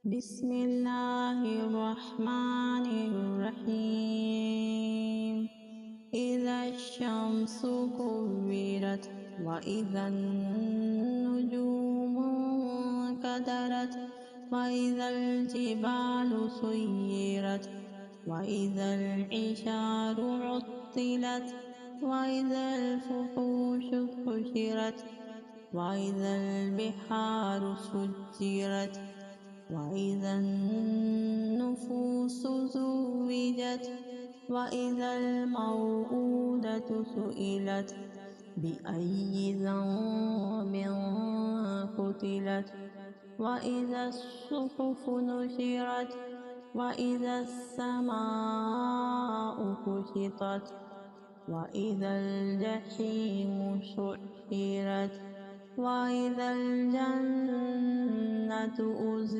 بسم الله الرحمن الرحيم إذا الشمس كورت وإذا النجوم انكدرت وإذا الجبال سيرت وإذا العشار عطلت وإذا الوحوش حشرت وإذا البحار سجرت وإذا النفوس زوجت وإذا الموءودة سئلت بأي ذنب قتلت وإذا الصحف نشرت وإذا السماء كشطت وإذا الجحيم سعرت وإذا الجنة أزلفت